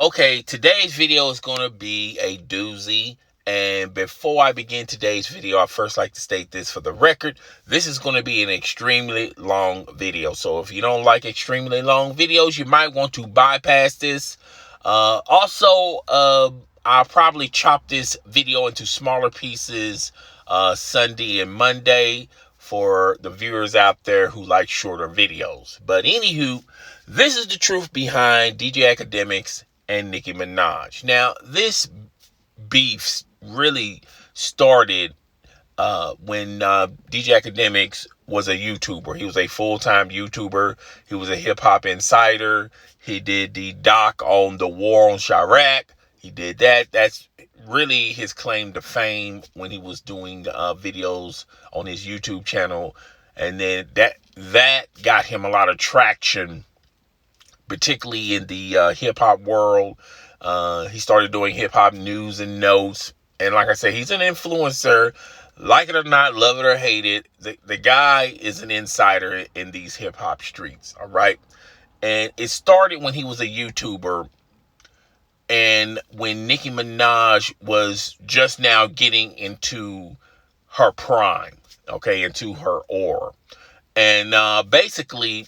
Okay, today's video is going to be a doozy. And before I begin today's video, I first like to state this for the record. This is going to be an extremely long video. So if you don't like extremely long videos, you might want to bypass this. I'll probably chop this video into smaller pieces Sunday and Monday for the viewers out there who like shorter videos. But anywho, this is the truth behind DJ Akademiks and Nicki Minaj. Now, this beef really started when DJ Akademiks was a YouTuber. He was a full-time YouTuber. He was a hip-hop insider. He did the doc on the war on Chirac. He did that. That's really his claim to fame when he was doing videos on his YouTube channel. And then that got him a lot of traction, particularly in the hip-hop world. He started doing hip-hop news and notes. And like I said, he's an influencer. Like it or not, love it or hate it, the guy is an insider in these hip-hop streets, all right? And it started when he was a YouTuber and when Nicki Minaj was just now getting into her prime, okay, into her aura. And basically,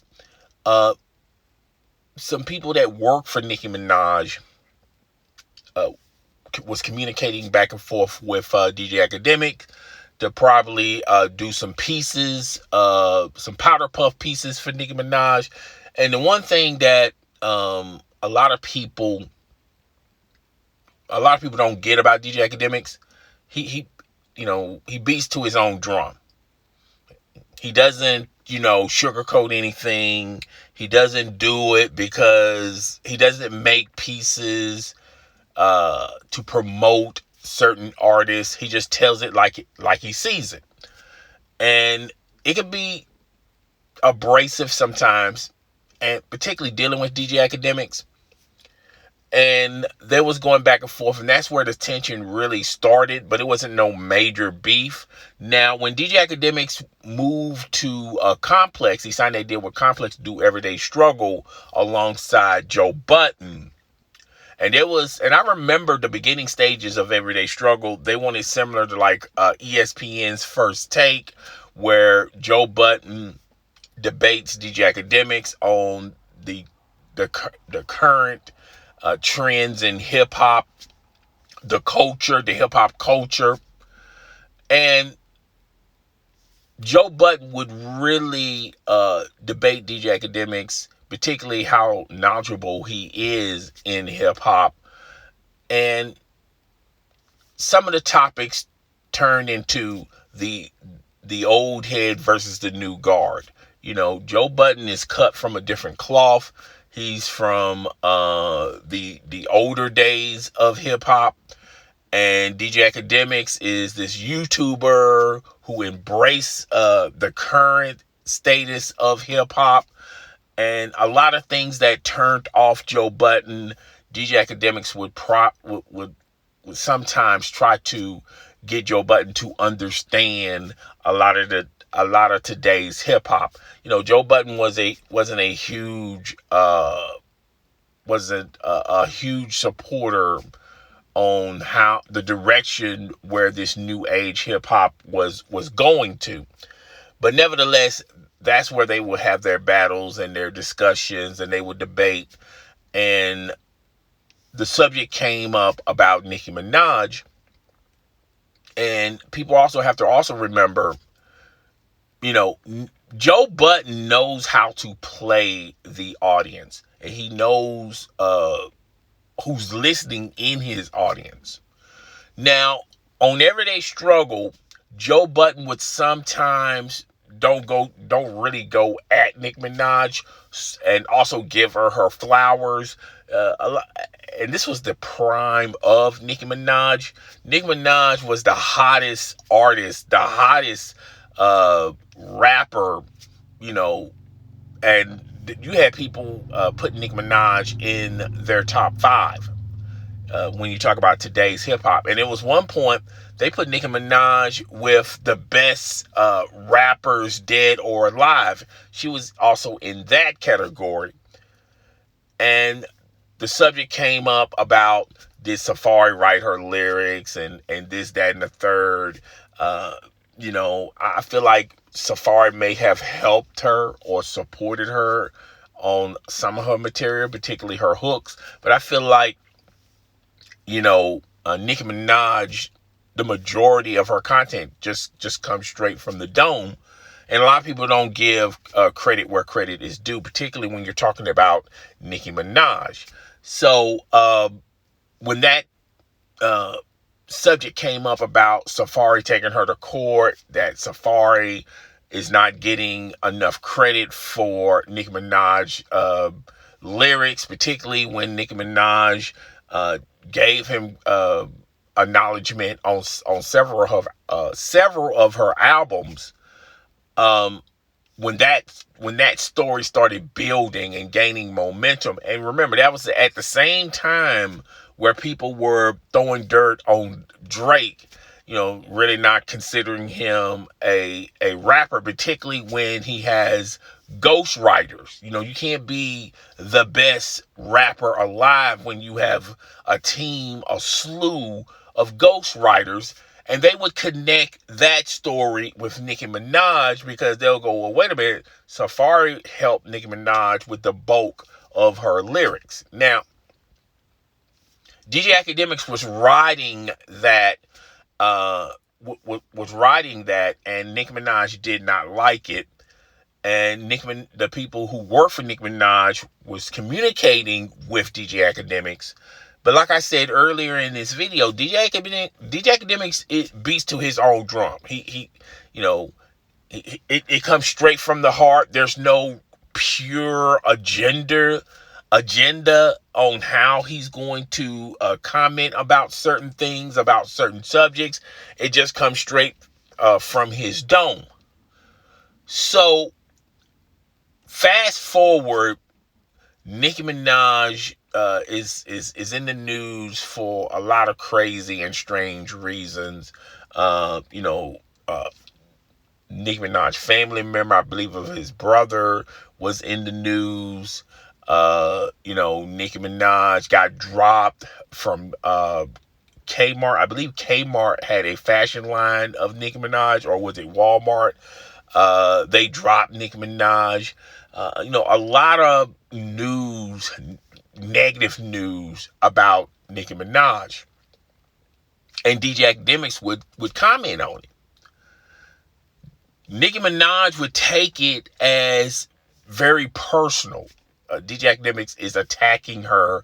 some people that work for Nicki Minaj was communicating back and forth with DJ Akademiks to probably do some pieces, some powder puff pieces for Nicki Minaj. And the one thing that a lot of people don't get about DJ Akademiks, he beats to his own drum. He doesn't, sugarcoat anything. He doesn't do it because he doesn't make pieces to promote certain artists. He just tells it like he sees it. And it can be abrasive sometimes, and particularly dealing with DJ Akademiks. And there was going back and forth, and that's where the tension really started, but it wasn't no major beef. Now, when DJ Akademiks moved to Complex, he signed a deal with Complex to do Everyday Struggle alongside Joe Budden. And I remember the beginning stages of Everyday Struggle. They wanted similar to like ESPN's First Take, where Joe Budden debates DJ Akademiks on the current trends in hip hop, the hip hop culture. And Joe Budden would really debate DJ Akademiks, particularly how knowledgeable he is in hip hop. And some of the topics turned into the old head versus the new guard. Joe Budden is cut from a different cloth. He's from the older days of hip hop. And DJ Akademiks is this YouTuber who embraced the current status of hip hop. And a lot of things that turned off Joe Budden, DJ Akademiks would sometimes try to get Joe Budden to understand a lot of today's hip hop. Joe Budden wasn't a huge supporter on how the direction where this new age hip hop was going to. But nevertheless, that's where they would have their battles and their discussions, and they would debate. And the subject came up about Nicki Minaj. And people also have to remember, Joe Budden knows how to play the audience. And he knows who's listening in his audience. Now, on Everyday Struggle, Joe Budden would sometimes don't really go at Nicki Minaj, and also give her flowers. And this was the prime of Nicki Minaj. Nicki Minaj was the hottest artist, the hottest rapper, and you had people putting Nicki Minaj in their top 5 when you talk about today's hip hop. And it was one point they put Nicki Minaj with the best rappers dead or alive. She was also in that category. And the subject came up about, did Safari write her lyrics and this, that, and the third. I feel like Safari may have helped her or supported her on some of her material, particularly her hooks. But I feel like, Nicki Minaj, the majority of her content just comes straight from the dome. And a lot of people don't give credit where credit is due, particularly when you're talking about Nicki Minaj. So when that subject came up about Safari taking her to court, that Safari is not getting enough credit for Nicki Minaj lyrics, particularly when Nicki Minaj gave him acknowledgement on several of her albums. When that story started building and gaining momentum, and remember, that was at the same time where people were throwing dirt on Drake, really not considering him a rapper, particularly when he has ghostwriters. You can't be the best rapper alive when you have a slew of ghostwriters. And they would connect that story with Nicki Minaj because they'll go, well, wait a minute, Safari helped Nicki Minaj with the bulk of her lyrics. Now, DJ Akademiks was writing that, and Nicki Minaj did not like it. And the people who work for Nicki Minaj was communicating with DJ Akademiks. But like I said earlier in this video, DJ Akademiks, it beats to his own drum. It comes straight from the heart. There's no pure agenda on how he's going to comment about certain things, about certain subjects. It just comes straight from his dome. So fast forward, Nicki Minaj is in the news for a lot of crazy and strange reasons. Nicki Minaj family member, I believe of his brother, was in the news. Nicki Minaj got dropped from Kmart. I believe Kmart had a fashion line of Nicki Minaj, or was it Walmart? They dropped Nicki Minaj. A lot of negative news about Nicki Minaj. And DJ Akademiks would comment on it. Nicki Minaj would take it as very personal. DJ Akademiks is attacking her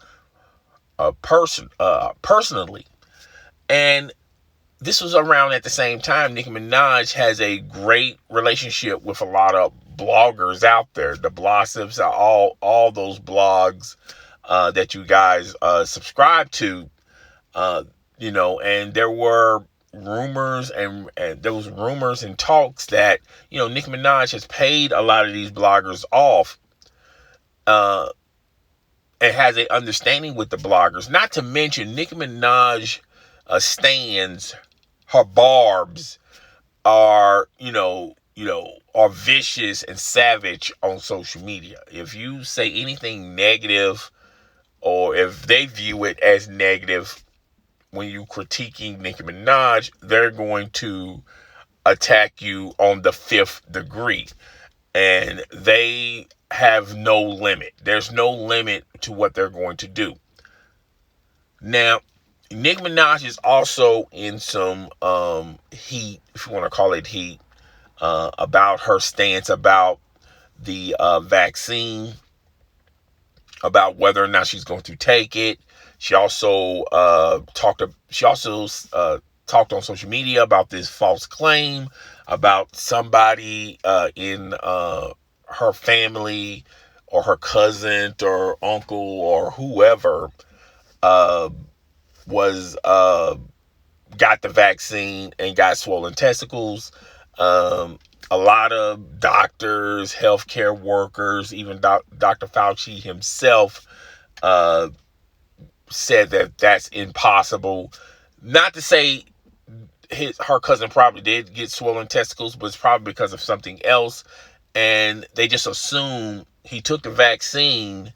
personally. And this was around at the same time. Nicki Minaj has a great relationship with a lot of bloggers out there. The Blossoms, all those blogs that you guys subscribe to, and there were rumors and there was rumors and talks that, Nicki Minaj has paid a lot of these bloggers off and has an understanding with the bloggers. Not to mention, Nicki Minaj stands, her barbs are, are vicious and savage on social media. If you say anything negative, or if they view it as negative when you critiquing Nicki Minaj, they're going to attack you on the 5th degree. And they have no limit. There's no limit to what they're going to do. Now, Nicki Minaj is also in some heat, if you want to call it heat, about her stance about the vaccine, about whether or not she's going to take it. She also talked on social media about this false claim about somebody in her family or her cousin or uncle or whoever was got the vaccine and got swollen testicles. A lot of doctors, healthcare workers, even Dr. Fauci himself said that that's impossible. Not to say her cousin probably did get swollen testicles, but it's probably because of something else. And they just assume he took the vaccine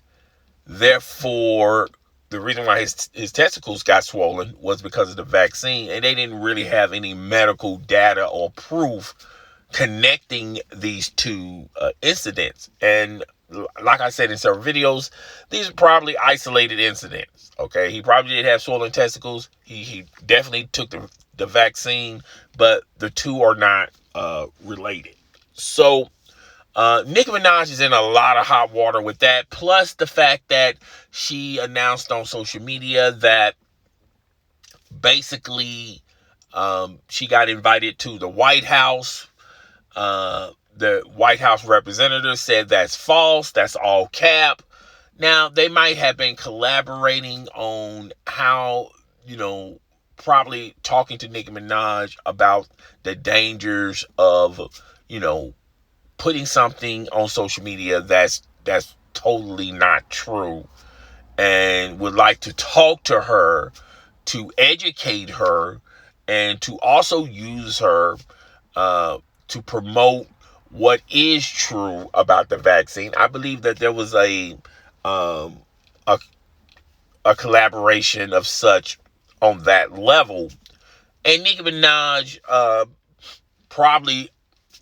Therefore, the reason why his testicles got swollen was because of the vaccine, and they didn't really have any medical data or proof connecting these two incidents. And like I said in several videos, these are probably isolated incidents. Okay, he probably did have swollen testicles. He definitely took the vaccine, but the two are not related. So Nicki Minaj is in a lot of hot water with that. Plus the fact that she announced on social media that basically she got invited to the White House. The White House representative said that's false. That's all cap. Now, they might have been collaborating on how, probably talking to Nicki Minaj about the dangers of, putting something on social media that's totally not true, and would like to talk to her, to educate her, and to also use her to promote what is true about the vaccine. I believe that there was a a, a collaboration of such on that level, and Nicki Minaj probably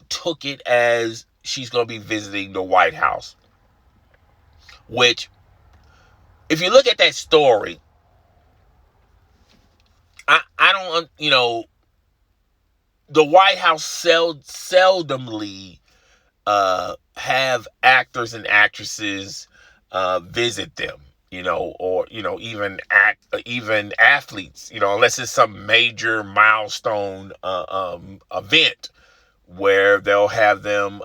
took it as she's going to be visiting the White House. Which, if you look at that story, I don't, the White House seldomly have actors and actresses visit them, or even athletes, unless it's some major milestone event where they'll have them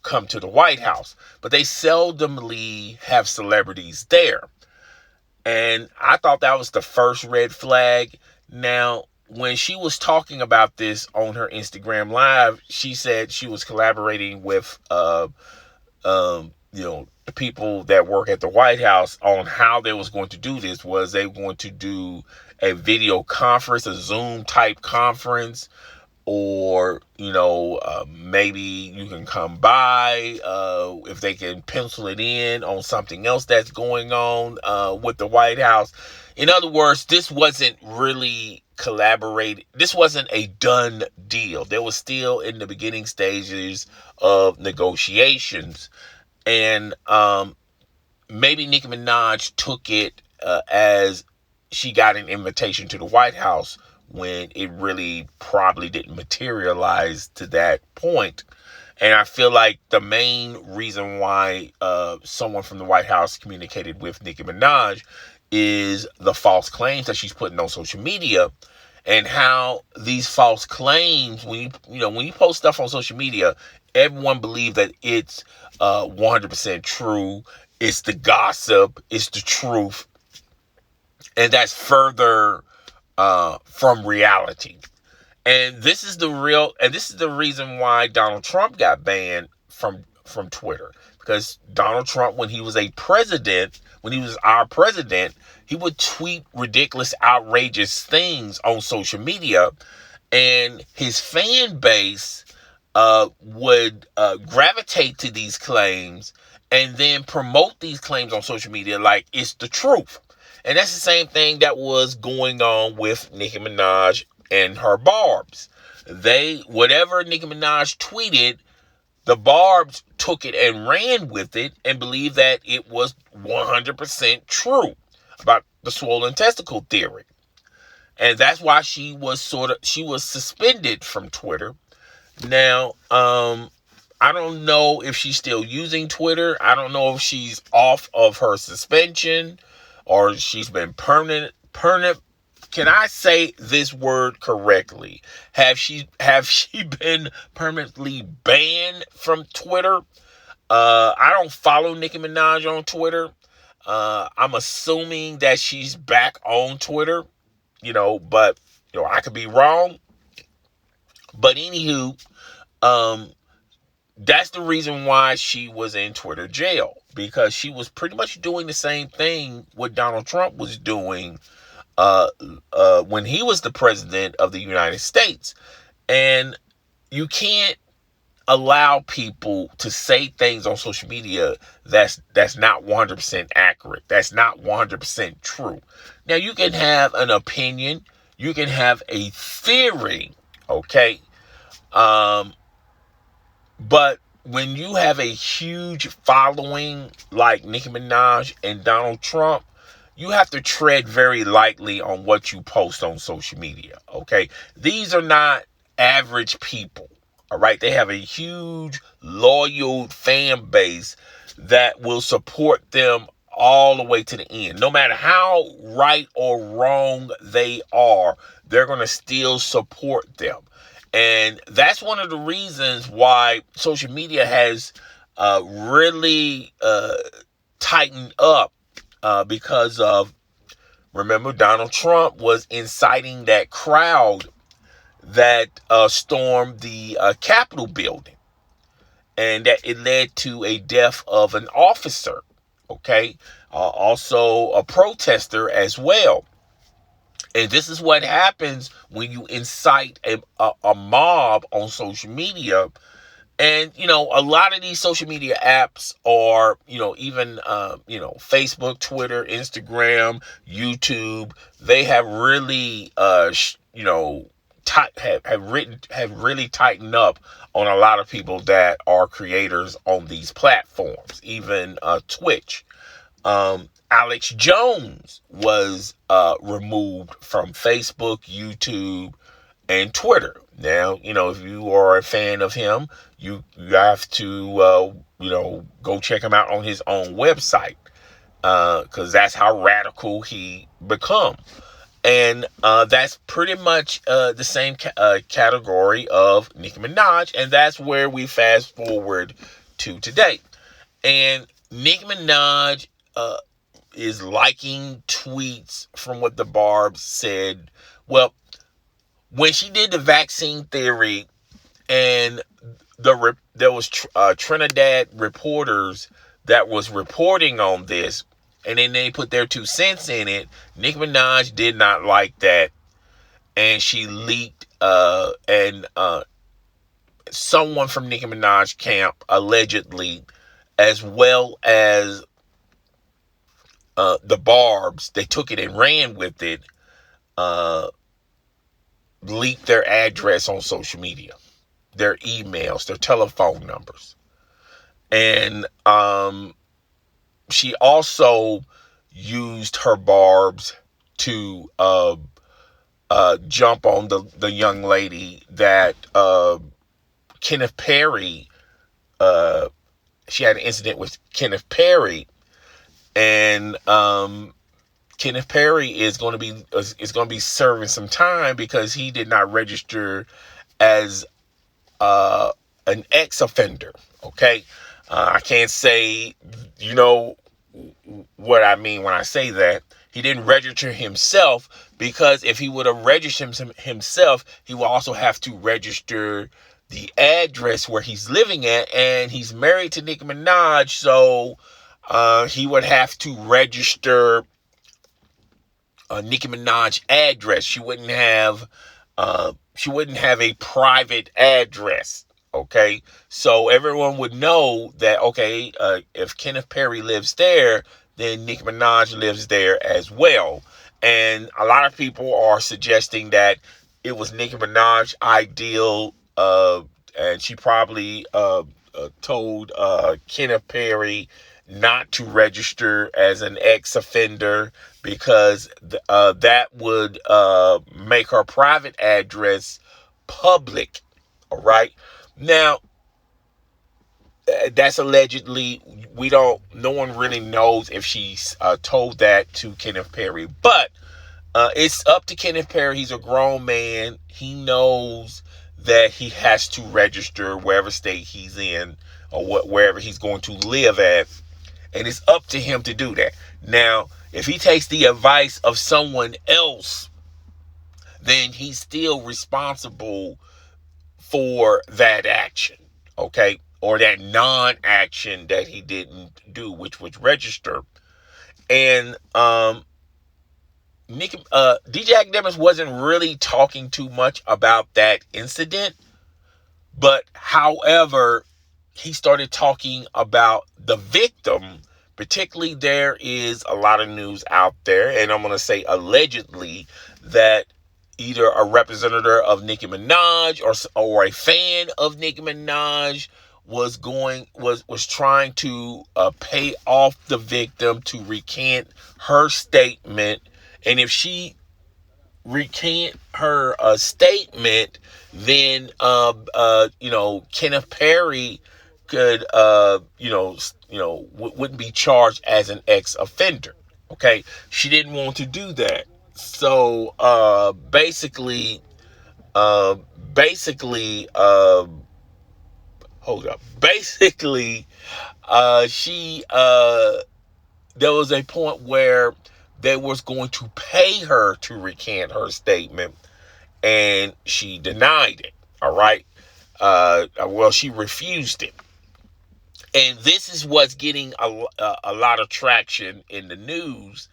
come to the White House. But they seldomly have celebrities there. And I thought that was the first red flag. Now, when she was talking about this on her Instagram Live, she said she was collaborating with, the people that work at the White House on how they was going to do this. Was they going to do a video conference, a Zoom type conference, or maybe you can come by if they can pencil it in on something else that's going on with the White House. In other words, this wasn't really collaborated. This wasn't a done deal. There was still in the beginning stages of negotiations, and maybe Nicki Minaj took it as she got an invitation to the White House, when it really probably didn't materialize to that point. And I feel like the main reason why someone from the White House communicated with Nicki Minaj is the false claims that she's putting on social media, and how these false claims, when you post stuff on social media, everyone believes that it's 100% true. It's the gossip. It's the truth. And that's further from reality. And this is the reason why Donald Trump got banned from Twitter. Because Donald Trump, when he was our president, he would tweet ridiculous, outrageous things on social media, and his fan base would gravitate to these claims and then promote these claims on social media like it's the truth. And that's the same thing that was going on with Nicki Minaj and her Barbs. Whatever Nicki Minaj tweeted, the Barbs took it and ran with it and believed that it was 100% true about the swollen testicle theory. And that's why she was suspended from Twitter. Now, I don't know if she's still using Twitter. I don't know if she's off of her suspension, or she's been permanent. Can I say this word correctly? Have she been permanently banned from Twitter? I don't follow Nicki Minaj on Twitter. I'm assuming that she's back on Twitter, but I could be wrong. But anywho, that's the reason why she was in Twitter jail, because she was pretty much doing the same thing what Donald Trump was doing when he was the president of the United States. And you can't allow people to say things on social media that's not 100% accurate. That's not 100% true. Now, you can have an opinion, you can have a theory, okay? But when you have a huge following like Nicki Minaj and Donald Trump, you have to tread very lightly on what you post on social media, okay? These are not average people, all right? They have a huge, loyal fan base that will support them all the way to the end. No matter how right or wrong they are, they're going to still support them. And that's one of the reasons why social media has really tightened up, because of, remember, Donald Trump was inciting that crowd that stormed the Capitol building, and that it led to a death of an officer, okay? Also a protester as well. And this is what happens when you incite a mob on social media. And, a lot of these social media apps are, even, Facebook, Twitter, Instagram, YouTube, they have really, have really tightened up on a lot of people that are creators on these platforms, even Twitch. Alex Jones was removed from Facebook, YouTube, and Twitter. Now, if you are a fan of him, you have to, go check him out on his own website, because that's how radical he become. And that's pretty much the same category of Nicki Minaj, and that's where we fast forward to today. And Nicki Minaj is liking tweets from what the Barbs said. Well, when she did the vaccine theory, and there was Trinidad reporters that was reporting on this, and then they put their 2 cents in it, Nicki Minaj did not like that, and she leaked, and someone from Nicki Minaj camp, allegedly, as well as the Barbs, they took it and ran with it, leaked their address on social media, their emails, their telephone numbers. And she also used her Barbs to jump on the young lady that Kenneth Perry, she had an incident with Kenneth Perry, and Kenneth Perry is going to be serving some time because he did not register as an ex-offender. Okay, I can't say, what I mean when I say that. He didn't register himself, because if he would have registered himself, he will also have to register the address where he's living at, and he's married to Nicki Minaj, so he would have to register Nicki Minaj address. She wouldn't have a private address. Okay, so everyone would know that, okay, if Kenneth Perry lives there, then Nicki Minaj lives there as well. And a lot of people are suggesting that it was Nicki Minaj's ideal, and she probably told Kenneth Perry not to register as an ex-offender, because that would make her private address public. All right. Now, that's allegedly. No one really knows if she's told that to Kenneth Perry, but it's up to Kenneth Perry. He's a grown man. He knows that he has to register wherever state he's in, or wherever he's going to live at. And it's up to him to do that. Now, if he takes the advice of someone else, then he's still responsible for that action, okay? Or that non-action that he didn't do, which was register. And DJ Akademiks wasn't really talking too much about that incident, But however, he started talking about the victim. Particularly, there is a lot of news out there, and I'm going to say allegedly, that either a representative of Nicki Minaj or a fan of Nicki Minaj was trying to pay off the victim to recant her statement, and if she recant her statement, then Kenneth Perry could wouldn't be charged as an ex-offender. Okay, she didn't want to do that, so uh, basically, hold up, basically, she there was a point where they was going to pay her to recant her statement, and she denied it. All right. Well, she refused it. And this is what's getting a lot of traction in the news.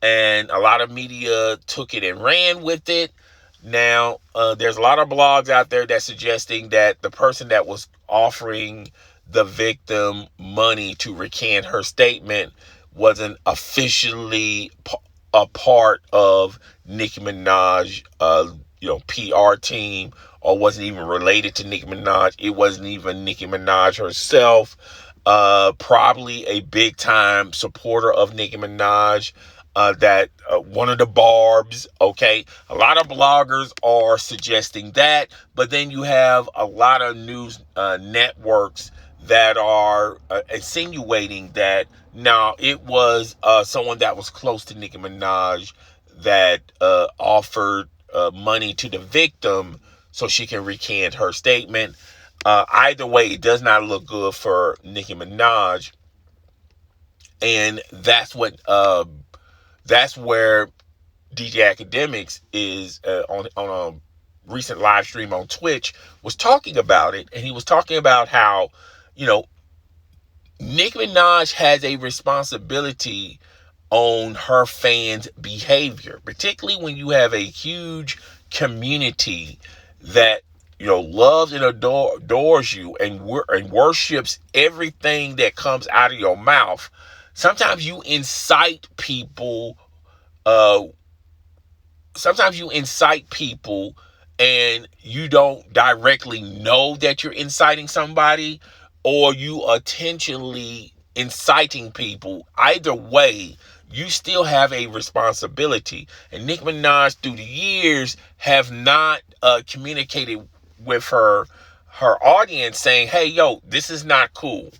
And a lot of media took it and ran with it. Now, there's a lot of blogs out there that's suggesting that the person that was offering the victim money to recant her statement wasn't officially a part of Nicki Minaj, PR team, or wasn't even related to Nicki Minaj. It wasn't even Nicki Minaj herself. Probably a big time supporter of Nicki Minaj. That one of the Barbs, okay? A lot of bloggers are suggesting that, but then you have a lot of news networks that are insinuating that now it was someone that was close to Nicki Minaj that offered money to the victim so she can recant her statement. Either way, it does not look good for Nicki Minaj, and that's where DJ Akademiks is on a recent live stream on Twitch was talking about it, and he was talking about how, Nicki Minaj has a responsibility on her fans' behavior, particularly when you have a huge community that loves and adores you and worships everything that comes out of your mouth. Sometimes you incite people uh, sometimes you incite people and you don't directly know that you're inciting somebody, or you intentionally inciting people. Either way, you still have a responsibility. And Nicki Minaj through the years have not communicated with her audience saying, hey, yo, this is not cool.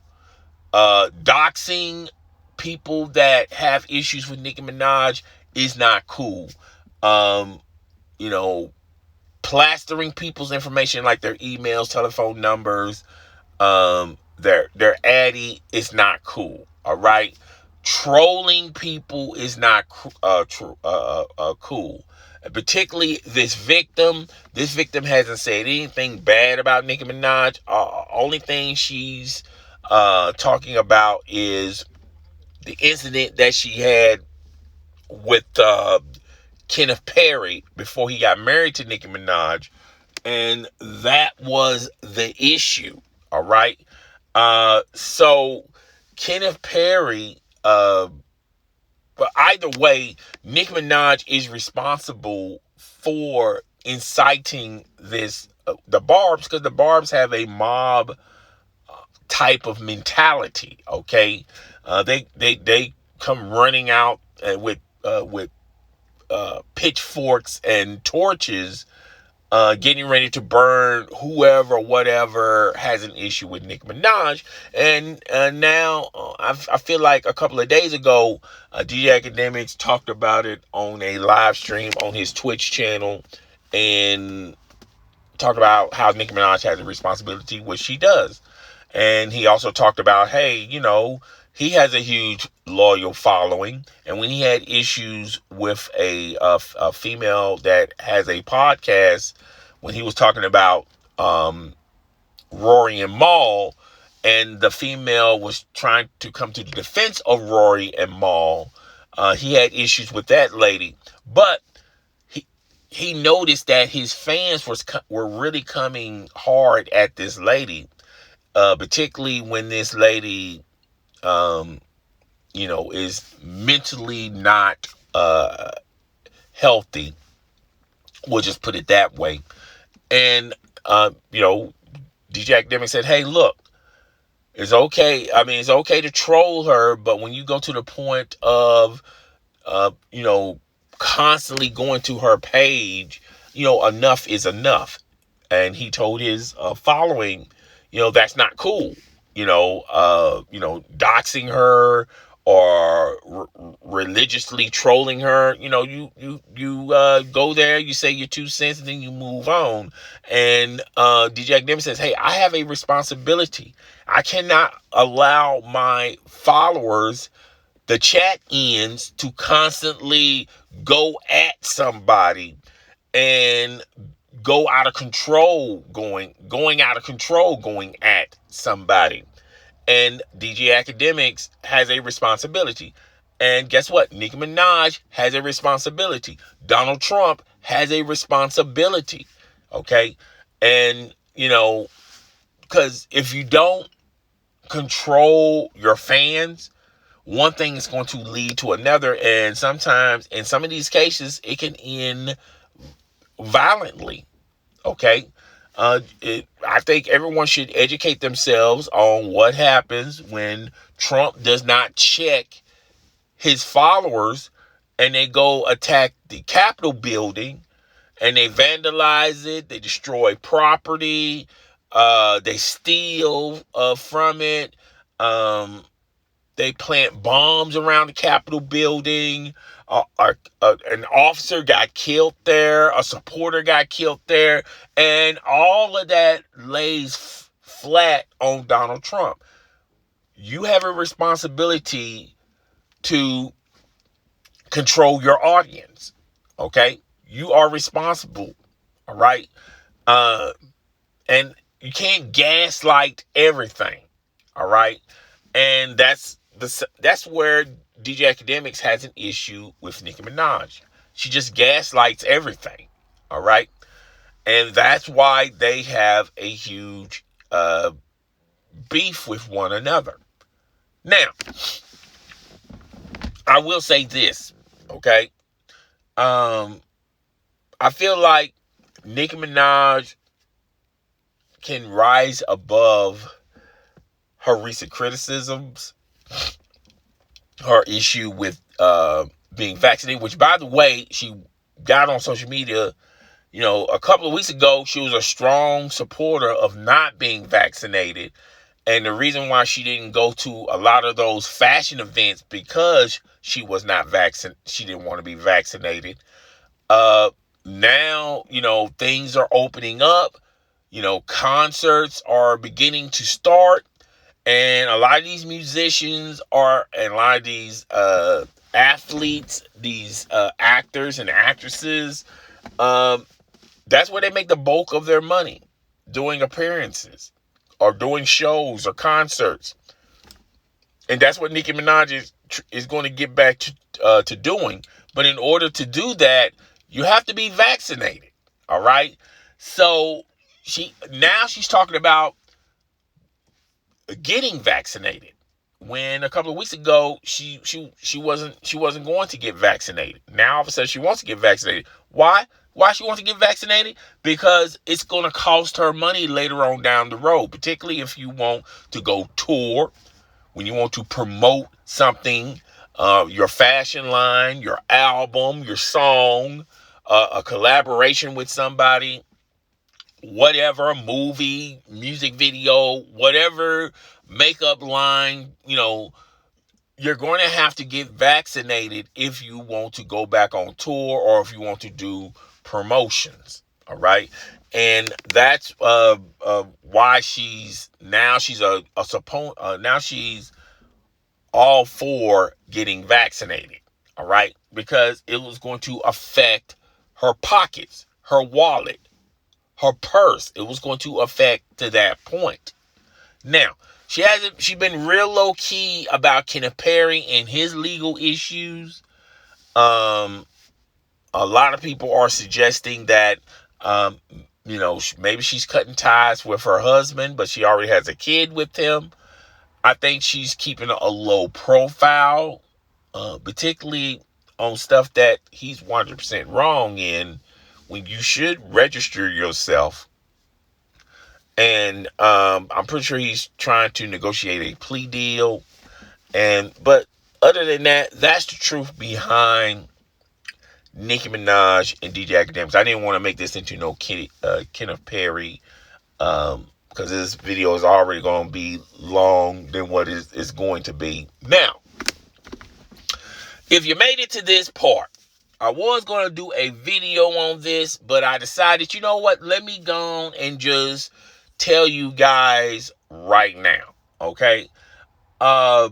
Doxing people that have issues with Nicki Minaj is not cool. Um, you know, Plastering people's information like their emails, telephone numbers, their Addy is not cool. All right, trolling people is not cool. Particularly this victim. This victim hasn't said anything bad about Nicki Minaj. Only thing she's talking about is the incident that she had with Kenneth Perry before he got married to Nicki Minaj, and that was the issue. All right. So Kenneth Perry, but either way, Nicki Minaj is responsible for inciting the Barbs, because the Barbs have a mob type of mentality. Okay, they come running out with pitchforks and torches, getting ready to burn whoever, whatever has an issue with Nicki Minaj. And now I feel like a couple of days ago, DJ Akademiks talked about it on a live stream on his Twitch channel, and talked about how Nicki Minaj has a responsibility, which she does. And he also talked about, hey, he has a huge loyal following. And when he had issues with a female that has a podcast, when he was talking about Rory and Mal, and the female was trying to come to the defense of Rory and Mal, he had issues with that lady. But he noticed that his fans were really coming hard at this lady, particularly when this lady, um, is mentally not healthy. We'll just put it that way. And DJ Akademiks said, "Hey, look, it's okay. I mean, it's okay to troll her, but when you go to the point of, uh, you know, constantly going to her page, enough is enough." And he told his following, that's not cool. Doxing her or religiously trolling her. You go there, you say your 2 cents, and then you move on. And DJ Akademiks says, "Hey, I have a responsibility. I cannot allow my followers, the chat ends, to constantly go at somebody and go out of control, going out of control, going at somebody." And DJ Akademiks has a responsibility. And guess what? Nicki Minaj has a responsibility. Donald Trump has a responsibility. Okay? And, because if you don't control your fans, one thing is going to lead to another. And sometimes, in some of these cases, it can end violently. Okay? I think everyone should educate themselves on what happens when Trump does not check his followers and they go attack the Capitol building and they vandalize it, they destroy property, they steal from it, they plant bombs around the Capitol building. An officer got killed there. A supporter got killed there. And all of that lays flat on Donald Trump. You have a responsibility to control your audience. Okay? You are responsible. All right? And you can't gaslight everything. All right? And that's where DJ Akademiks has an issue with Nicki Minaj. She just gaslights everything. All right? And that's why they have a huge beef with one another. Now, I will say this, okay? I feel like Nicki Minaj can rise above her recent criticisms, her issue with being vaccinated, which, by the way, she got on social media, a couple of weeks ago. She was a strong supporter of not being vaccinated. And the reason why she didn't go to a lot of those fashion events because she was not vaccinated. She didn't want to be vaccinated. Now, things are opening up. Concerts are beginning to start. And a lot of these musicians and a lot of these athletes, these actors and actresses, that's where they make the bulk of their money, doing appearances or doing shows or concerts. And that's what Nicki Minaj is going to get back to doing. But in order to do that, you have to be vaccinated. All right? So she's talking about getting vaccinated, when a couple of weeks ago she wasn't going to get vaccinated. Now all of a sudden she wants to get vaccinated. Why she wants to get vaccinated? Because it's going to cost her money later on down the road, particularly if you want to go tour, when you want to promote something, your fashion line, your album, your song, a collaboration with somebody, whatever, movie, music video, whatever, makeup line, you're going to have to get vaccinated if you want to go back on tour or if you want to do promotions. All right. And that's why she's all for getting vaccinated. All right. Because it was going to affect her pockets, her wallet, her purse. It was going to affect to that point. Now, she's been real low key about Kenneth Perry and his legal issues. A lot of people are suggesting that, maybe she's cutting ties with her husband, but she already has a kid with him. I think she's keeping a low profile, particularly on stuff that he's 100% wrong in, when you should register yourself. And I'm pretty sure he's trying to negotiate a plea deal. But other than that, that's the truth behind Nicki Minaj and DJ Akademiks. I didn't want to make this into no Kenneth Perry, because this video is already going to be long than what it's going to be. Now, if you made it to this part, I was going to do a video on this, but I decided, you know what? Let me go on and just tell you guys right now, okay? A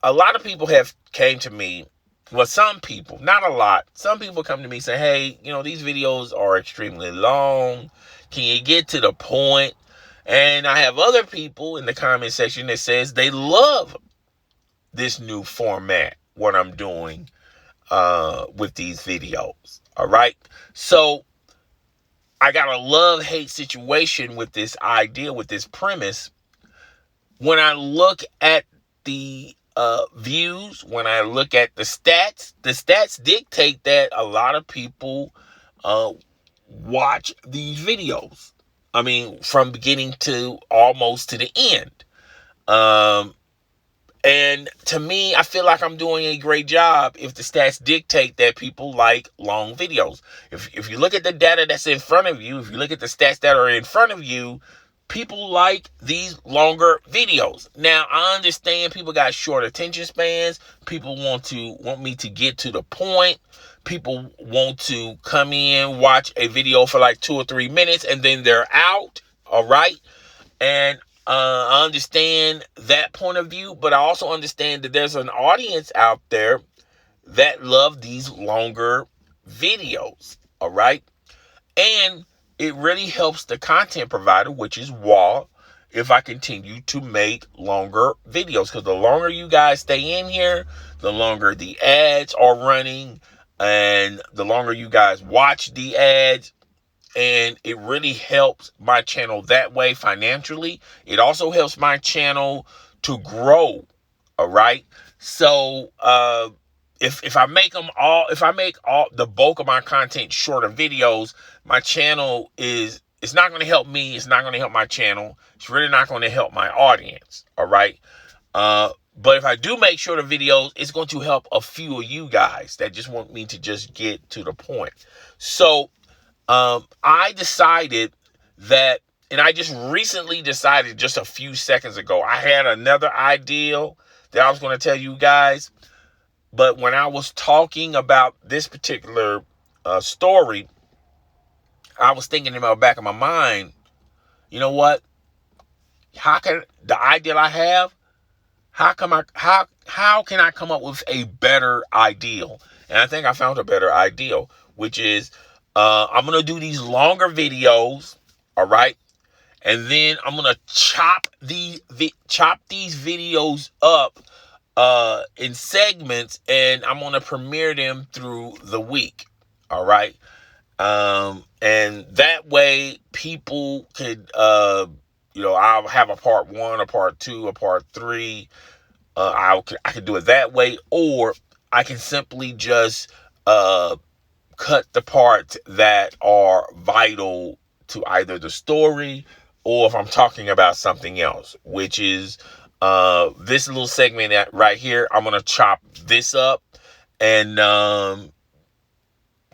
lot of people have came to me. Well, some people, not a lot. Some people come to me and say, hey, these videos are extremely long. Can you get to the point? And I have other people in the comment section that says they love this new format, what I'm doing with these videos. All right. So I got a love-hate situation with this idea, with this premise. When I look at the views, when I look at the stats dictate that a lot of people watch these videos. I mean, from beginning to almost to the end. And to me, I feel like I'm doing a great job if the stats dictate that people like long videos. If you look at the data that's in front of you, if you look at the stats that are in front of you, people like these longer videos. Now, I understand people got short attention spans. People want me to get to the point. People want to come in, watch a video for like 2 or 3 minutes, and then they're out. All right. And I understand that point of view, but I also understand that there's an audience out there that love these longer videos. All right. And it really helps the content provider, which is WAW, if I continue to make longer videos. Because the longer you guys stay in here, the longer the ads are running, and the longer you guys watch the ads. And it really helps my channel that way financially. It also helps my channel to grow. All right. So if I make all the bulk of my content shorter videos, my channel it's not going to help me. It's not going to help my channel. It's really not going to help my audience. All right. But if I do make shorter videos, it's going to help a few of you guys that just want me to just get to the point. So I decided that, and I just recently decided just a few seconds ago, I had another idea that I was going to tell you guys. But when I was talking about this particular story, I was thinking in the back of my mind, you know what? How can the idea I have? How can I come up with a better ideal? And I think I found a better ideal, which is I'm gonna do these longer videos, all right, and then I'm gonna chop these videos up in segments, and I'm gonna premiere them through the week, all right. And that way people could, I'll have a part 1, a part 2, a part 3. I could do it that way, or I can simply just cut the parts that are vital to either the story, or if I'm talking about something else, which is this little segment right here. I'm gonna chop this up and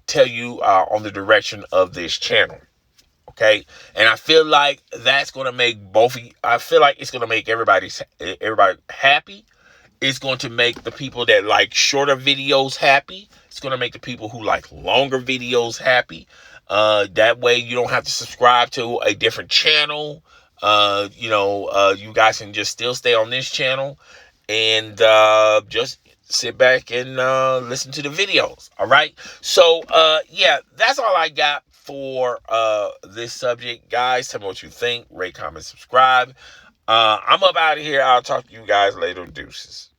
tell you on the direction of this channel. Okay. And I feel like that's going to make I feel like it's going to make everybody happy. It's going to make the people that like shorter videos happy. It's going to make the people who like longer videos happy. That way you don't have to subscribe to a different channel. You guys can just still stay on this channel and just sit back and listen to the videos. All right. So yeah, that's all I got for this subject. Guys, tell me what you think. Rate, comment, subscribe. I'm up out of here. I'll talk to you guys later. Deuces.